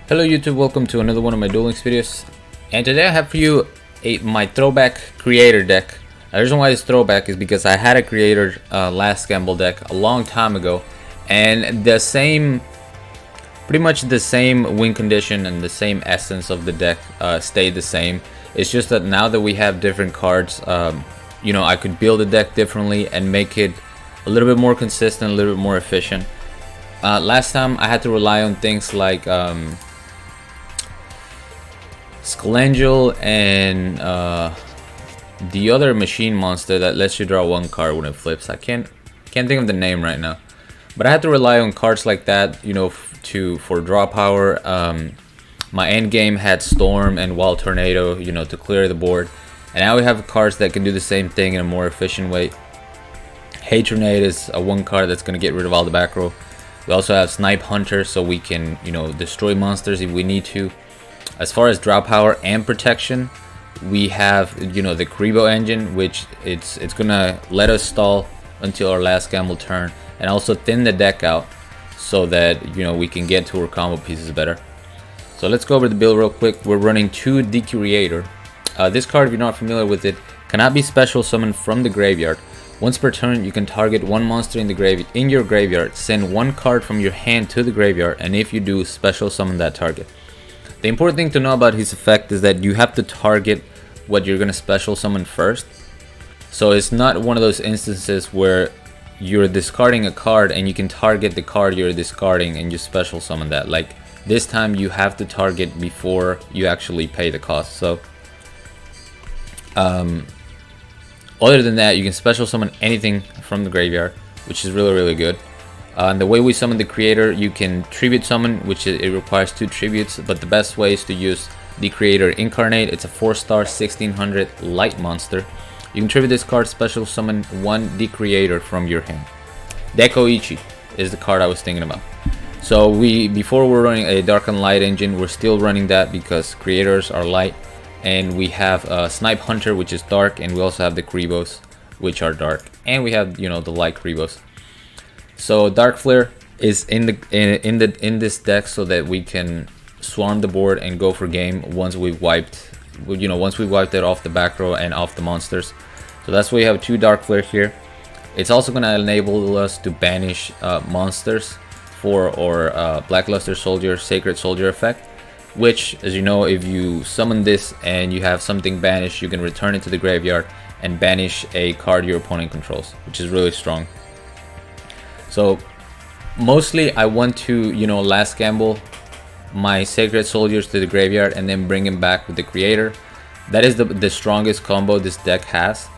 Hello YouTube, welcome to another one of my Duel Links videos. And today I have for you my throwback creator deck. The reason why it's throwback is because I had a creator last gamble deck a long time ago, and pretty much the same win condition and the same essence of the deck stayed the same. It's just that now that we have different cards, I could build the deck differently and make it a little bit more consistent, a little bit more efficient. Last time I had to rely on things like Skelangel and the other machine monster that lets you draw one card when it flips. I can't think of the name right now, but I had to rely on cards like that, for draw power. My end game had Storm and Wild Tornado, to clear the board, and now we have cards that can do the same thing in a more efficient way. Hatronade is a one card that's going to get rid of all the back row. We also have Snipe Hunter, so we can destroy monsters if we need to. As far as draw power and protection, we have the Kribo engine, which it's gonna let us stall until our last gamble turn, and also thin the deck out so that we can get to our combo pieces better. So let's go over the build real quick. We're running 2 Decreator. This card, if you're not familiar with it, cannot be special summoned from the graveyard. Once per turn, you can target one monster in your graveyard, send one card from your hand to the graveyard, and if you do, special summon that target. The important thing to know about his effect is that you have to target what you're going to special summon first. So it's not one of those instances where you're discarding a card and you can target the card you're discarding and you special summon that. Like this time you have to target before you actually pay the cost. So other than that, you can special summon anything from the graveyard, which is really good. And the way we summon the creator, you can tribute summon, which it requires 2 tributes, but the best way is to use the creator incarnate. It's a 4-star 1600 light monster. You can tribute this card, special summon one Decreator from your hand. Dekoichi is the card I was thinking about. So before we're running a dark and light engine, we're still running that because creators are light, and we have Snipe Hunter, which is dark, and we also have the Kribos, which are dark, and we have the light Kribos. So Dark Flare is in this deck so that we can swarm the board and go for game once we've wiped it off the back row and off the monsters. So that's why we have 2 Dark Flare here. It's also going to enable us to banish monsters for our Blackluster Soldier, Sacred Soldier effect, which, as you know, if you summon this and you have something banished, you can return it to the graveyard and banish a card your opponent controls, which is really strong. So mostly I want to last gamble my Sacred Soldiers to the graveyard and then bring him back with the creator. That is the strongest combo this deck has,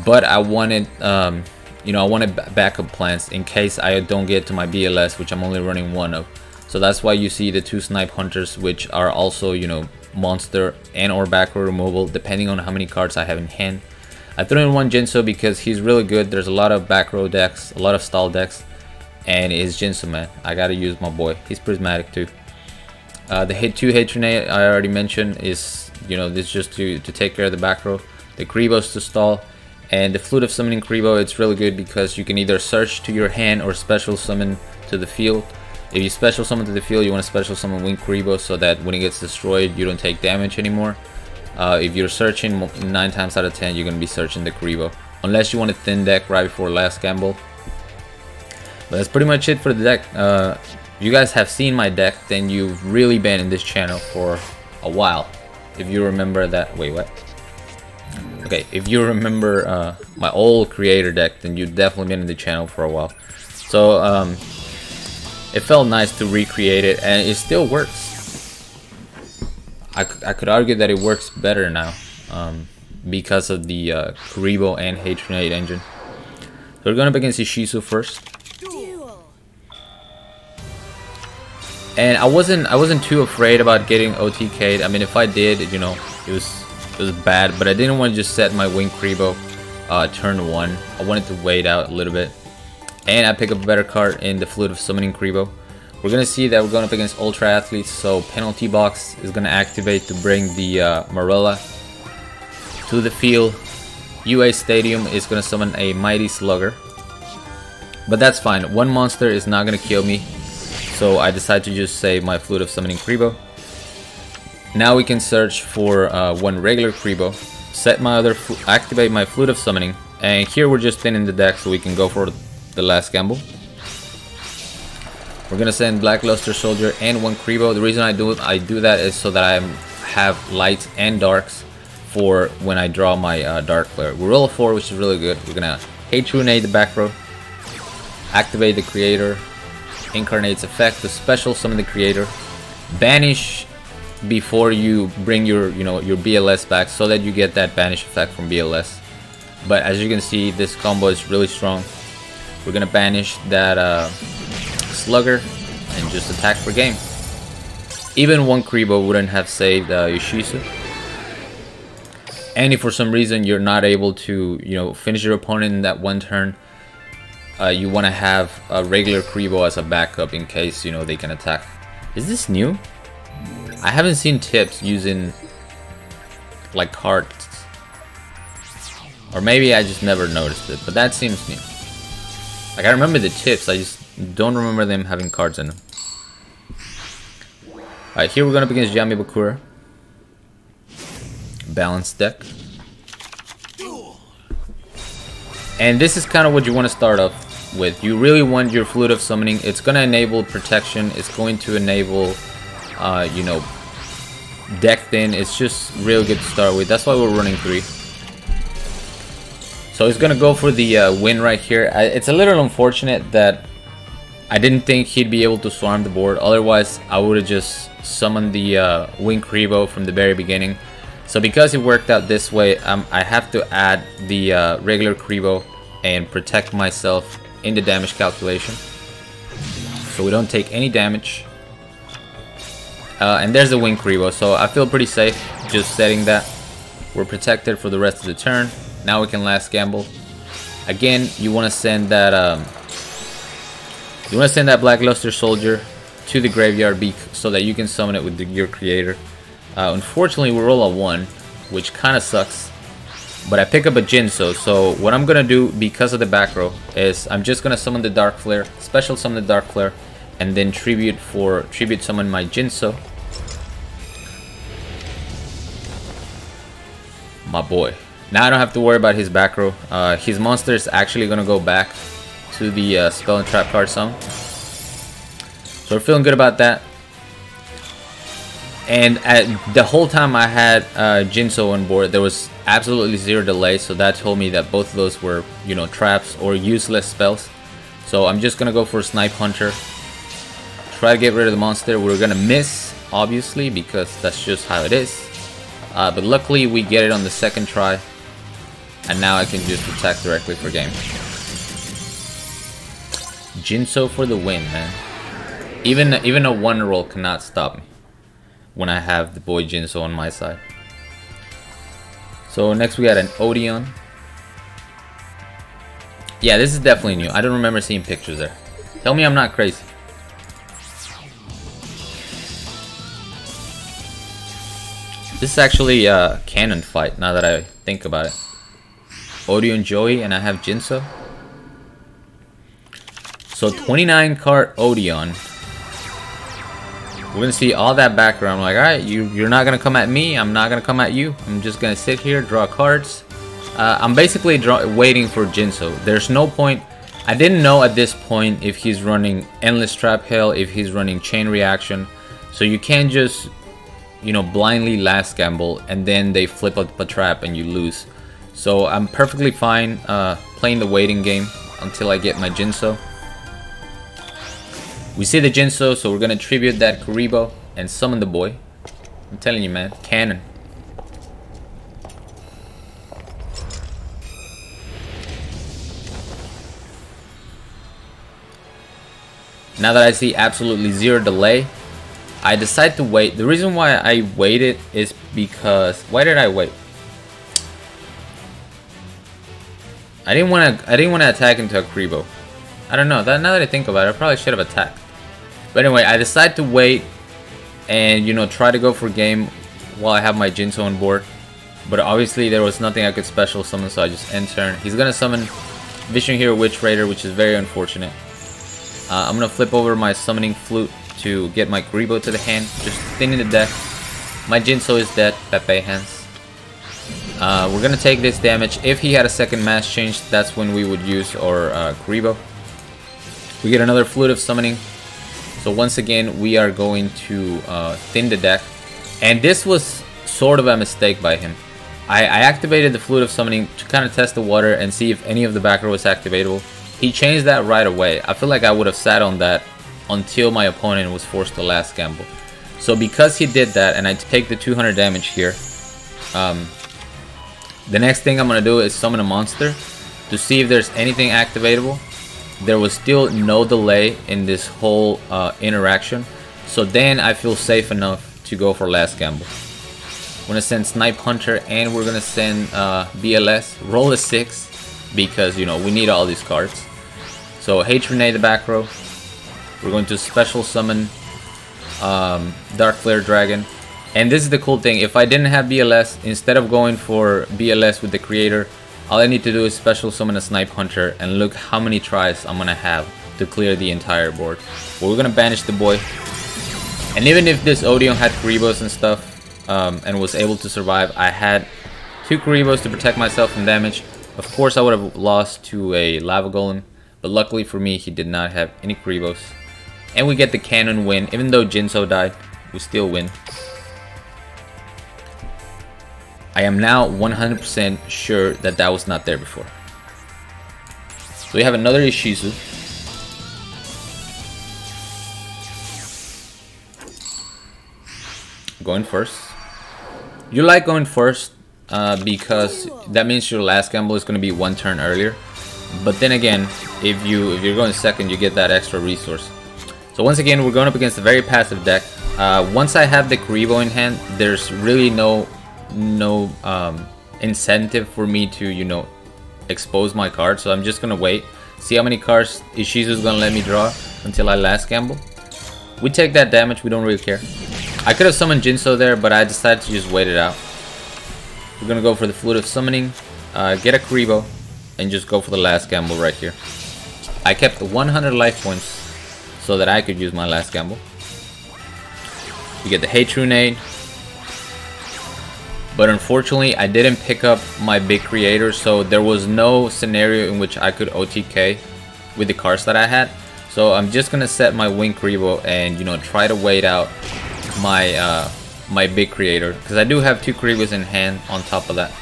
but I wanted I wanted backup plans in case I don't get to my BLS, which I'm only running 1 of. So that's why you see the 2 Snipe Hunters, which are also monster and or back row removal depending on how many cards I have in hand. I threw in 1 Jinso because he's really good. There's a lot of back row decks, a lot of stall decks, and it's Jinso, man. I gotta use my boy. He's prismatic too. The hit 2 Hatronade I already mentioned is this just to take care of the back row. The Kribos to stall, and the Flute of Summoning Kribo, it's really good because you can either search to your hand or special summon to the field. If you special summon to the field, you want to special summon Wing Kribo so that when it gets destroyed, you don't take damage anymore. If you're searching, 9 times out of 10 you're gonna be searching the Kribo, unless you want a thin deck right before last gamble. But that's pretty much it for the deck. If you guys have seen my deck, then you've really been in this channel for a while. If you remember that, wait, what? Okay, if you remember my old creator deck, then you've definitely been in the channel for a while. So it felt nice to recreate it, and it still works. I could argue that it works better now because of the Kribo and Hatronade engine. So we're going up against Ishizu first. And I wasn't too afraid about getting OTK'd. I mean, if I did, it was bad, but I didn't want to just set my Wing Kribo turn 1. I wanted to wait out a little bit, and I pick up a better card in the Flute of Summoning Kribo. We're gonna see that we're going up against Ultra Athletes, so Penalty Box is gonna activate to bring the Marilla to the field. UA Stadium is gonna summon a Mighty Slugger, but that's fine. 1 monster is not gonna kill me. So I decided to just save my Flute of Summoning Kribo. Now we can search for one regular Kribo, set my other, activate my Flute of Summoning, and here we're just thinning the deck so we can go for the last gamble. We're gonna send Blackluster Soldier and one Kribo. The reason I do that is so that I have lights and darks for when I draw my Dark Flare. We roll a 4, which is really good. We're gonna Hate Ruinate the back row, activate the Creator, Incarnate's effect to special summon the Creator, banish before you bring your your BLS back so that you get that banish effect from BLS. But as you can see, this combo is really strong. We're gonna banish that Slugger and just attack for game. Even one Kribo wouldn't have saved Yoshizu. And if for some reason you're not able to finish your opponent in that one turn, you want to have a regular Kribo as a backup in case they can attack. Is this new? I haven't seen tips using like cards, or maybe I just never noticed it, but that seems new. Like I remember the tips, I just don't remember them having cards in them. Alright, here we're going up against Yami Bakura. Balanced deck. And this is kind of what you want to start off with. You really want your Flute of Summoning. It's going to enable protection. It's going to enable, deck thin. It's just real good to start with. That's why we're running 3. So he's going to go for the win right here. It's a little unfortunate that I didn't think he'd be able to swarm the board. Otherwise, I would have just summoned the Wing Kribo from the very beginning. So because it worked out this way, I have to add the regular Kribo and protect myself in the damage calculation, so we don't take any damage. And there's the Wing Kribo, so I feel pretty safe just setting that. We're protected for the rest of the turn. Now we can last gamble. Again, you want to send that Blackluster Soldier to the graveyard so that you can summon it with your Creator. Unfortunately, we roll a 1, which kind of sucks. But I pick up a Jinso, so what I'm going to do because of the back row is I'm just going to summon the Dark Flare, special summon the Dark Flare, and then tribute summon my Jinso. My boy. Now I don't have to worry about his back row. His monster is actually going to go back to the Spell and Trap card sum. So we're feeling good about that. And the whole time I had Jinso on board, there was absolutely 0 delay, so that told me that both of those were, traps or useless spells. So I'm just gonna go for Snipe Hunter, try to get rid of the monster. We're gonna miss, obviously, because that's just how it is. But luckily we get it on the second try, and now I can just attack directly for game. Jinso for the win, man. Even a 1 roll cannot stop me when I have the boy Jinso on my side. So next we got an Odeon. Yeah, this is definitely new. I don't remember seeing pictures there. Tell me I'm not crazy. This is actually a canon fight now that I think about it. Odeon Joey and I have Jinso. So 29 card Odeon. We're gonna see all that background. Like, alright, you're not gonna come at me, I'm not gonna come at you. I'm just gonna sit here, draw cards. I'm basically waiting for Jinso. There's no point. I didn't know at this point if he's running Endless Trap Hail, if he's running Chain Reaction. So you can't just, blindly last gamble and then they flip up a trap and you lose. So I'm perfectly fine playing the waiting game until I get my Jinso. We see the Jinso, so we're gonna tribute that Kuribo and summon the boy. I'm telling you, man, canon. Now that I see absolutely 0 delay, I decide to wait. The reason why I waited is because... Why did I wait? I didn't want to attack into a Kuribo. I don't know. Now that I think about it, I probably should have attacked. But anyway, I decide to wait and, try to go for game while I have my Jinso on board. But obviously there was nothing I could special summon, so I just end turn. He's going to summon Vision Hero Witch Raider, which is very unfortunate. I'm going to flip over my Summoning Flute to get my Kuribo to the hand, just thinning the deck. My Jinso is dead. Pepe hands. We're gonna take this damage. If he had a second mass change, that's when we would use our Kuribo. We get another Flute of Summoning. So once again, we are going to thin the deck. And this was sort of a mistake by him. I activated the Flute of Summoning to kind of test the water and see if any of the back row was activatable. He changed that right away. I feel like I would have sat on that until my opponent was forced to last gamble. So because he did that, and I take the 200 damage here, the next thing I'm going to do is summon a monster to see if there's anything activatable. There was still no delay in this whole interaction. So then I feel safe enough to go for last gamble. We're going to send Snipe Hunter and we're going to send BLS. Roll a 6 because, you know, we need all these cards. So Hatronade the back row. We're going to special summon Dark Flare Dragon. And this is the cool thing. If I didn't have BLS, instead of going for BLS with the creator, all I need to do is special summon a Snipe Hunter and look how many tries I'm gonna have to clear the entire board. But we're gonna banish the boy. And even if this Odeon had Kuribos and stuff and was able to survive, I had 2 Kuribos to protect myself from damage. Of course I would have lost to a Lava Golem, but luckily for me he did not have any Kuribos. And we get the cannon win. Even though Jinso died, we still win. I am now 100% sure that that was not there before. So we have another Ishizu. Going first. You like going first because that means your last gamble is going to be 1 turn earlier. But then again, if you're going second, you get that extra resource. So once again, we're going up against a very passive deck. Once I have the Kuribo in hand, there's really no incentive for me to, you know, expose my card. So I'm just gonna wait, see how many cards Ishizu's gonna let me draw until I last gamble. We take that damage, we don't really care. I could have summoned Jinso there, but I decided to just wait it out. We're gonna go for the Flute of Summoning, get a Kuribo, and just go for the last gamble right here. I kept 100 life points so that I could use my last gamble. We get the Hatronade. But unfortunately, I didn't pick up my big creator, so there was no scenario in which I could OTK with the cards that I had. So I'm just gonna set my Wing Kuribo and, you know, try to wait out my my big creator, because I do have 2 Kuribos in hand on top of that.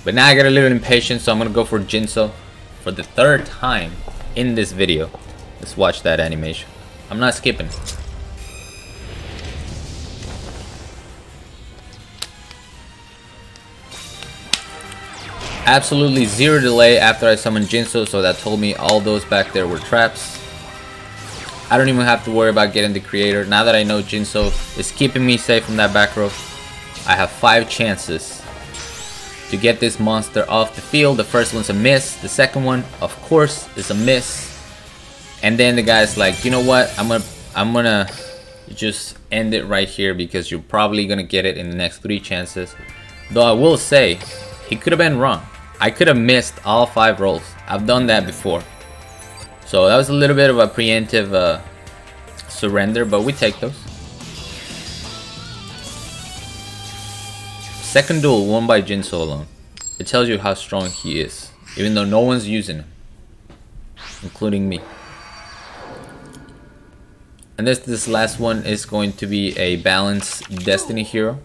But now I get a little impatient, so I'm gonna go for Jinso for the 3rd time in this video. Let's watch that animation. I'm not skipping. Absolutely 0 delay after I summoned Jinso, so that told me all those back there were traps. I don't even have to worry about getting the creator. Now that I know Jinso is keeping me safe from that back row, I have 5 chances to get this monster off the field. The first one's a miss. The second one, of course, is a miss. And then the guy's like, you know what? I'm gonna just end it right here because you're probably gonna get it in the next 3 chances. Though I will say, he could have been wrong. I could have missed all 5 rolls. I've done that before. So that was a little bit of a preemptive surrender, but we take those. Second duel won by Jinso alone. It tells you how strong he is, even though no one's using him, including me. And this last one is going to be a balanced Destiny hero.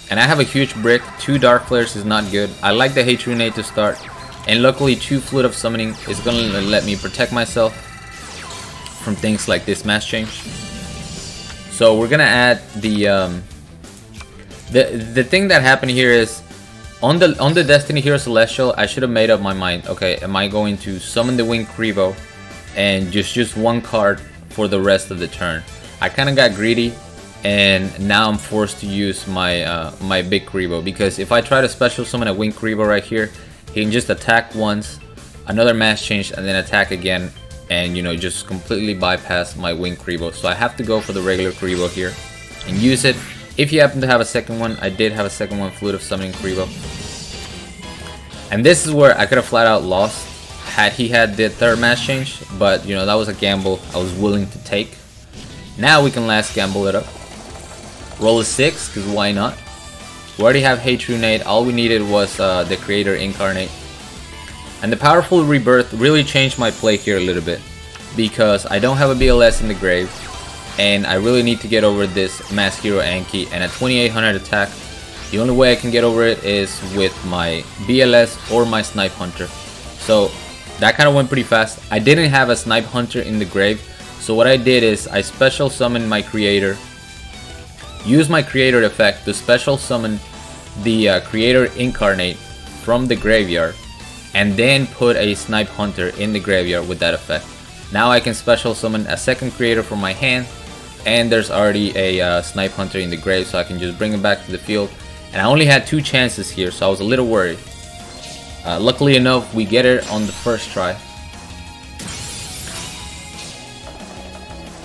And I have a huge brick. 2 Dark Flares is not good. I like the Hatronade to start. And luckily 2 Flute of Summoning is going to let me protect myself from things like this mass change. So we're going to add the thing that happened here is on the Destiny Hero Celestial, I should have made up my mind. Okay, am I going to summon the Wing Kuribo and just use 1 card for the rest of the turn? I kind of got greedy. And now I'm forced to use my my big Kuribo, because if I try to special summon a Wing Kuribo right here, he can just attack once, another mass change, and then attack again, and, you know, just completely bypass my Wing Kuribo. So I have to go for the regular Kuribo here and use it. If you happen to have a second one, I did have a second one, Flute of Summoning Kuribo. And this is where I could have flat out lost had he had the 3rd mass change, but, you know, that was a gamble I was willing to take. Now we can last gamble it up. roll a 6, because why not? We already have Hey True Nate. All we needed was the Creator Incarnate. And the Powerful Rebirth really changed my play here a little bit, because I don't have a BLS in the grave, and I really need to get over this Mask Hero Anki, and at 2800 attack, the only way I can get over it is with my BLS or my Snipe Hunter. So that kind of went pretty fast. I didn't have a Snipe Hunter in the grave, so what I did is I special summoned my Creator, used my Creator effect to special summon the Creator Incarnate from the graveyard, and then put a Snipe Hunter in the graveyard with that effect. Now I can special summon a second Creator from my hand, and there's already a Snipe Hunter in the grave, so I can just bring him back to the field. And I only had 2 chances here, so I was a little worried. Luckily enough, we get it on the first try.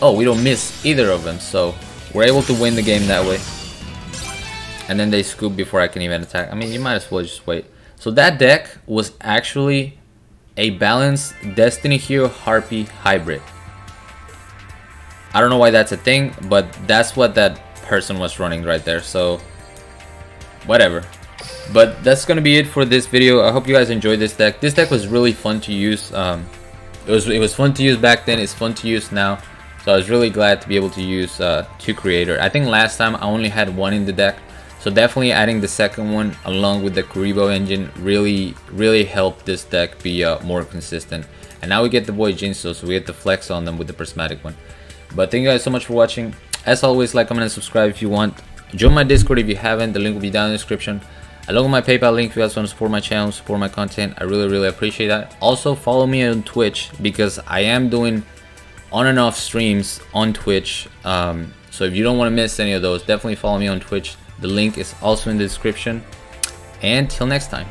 Oh, we don't miss either of them, so we're able to win the game that way. And then they scoop before I can even attack. I mean, you might as well just wait. So that deck was actually a balanced Destiny Hero Harpy hybrid. I don't know why that's a thing, but that's what that person was running right there, so whatever. But that's gonna be it for this video. I hope you guys enjoyed this deck. This deck was really fun to use. It was fun to use back then. It's fun to use now. So I was really glad to be able to use 2 Creator. I think last time I only had 1 in the deck. So definitely adding the second one along with the Kuriboh engine really helped this deck be more consistent. And now we get the boy Jinso, so we get to flex on them with the Prismatic one. But thank you guys so much for watching. As always, like, comment, and subscribe if you want. Join my Discord if you haven't. The link will be down in the description. Along with my PayPal link if you guys want to support my channel, support my content. I really appreciate that. Also follow me on Twitch, because I am doing on and off streams on Twitch. So if you don't want to miss any of those, definitely follow me on Twitch. The link is also in the description. And till next time.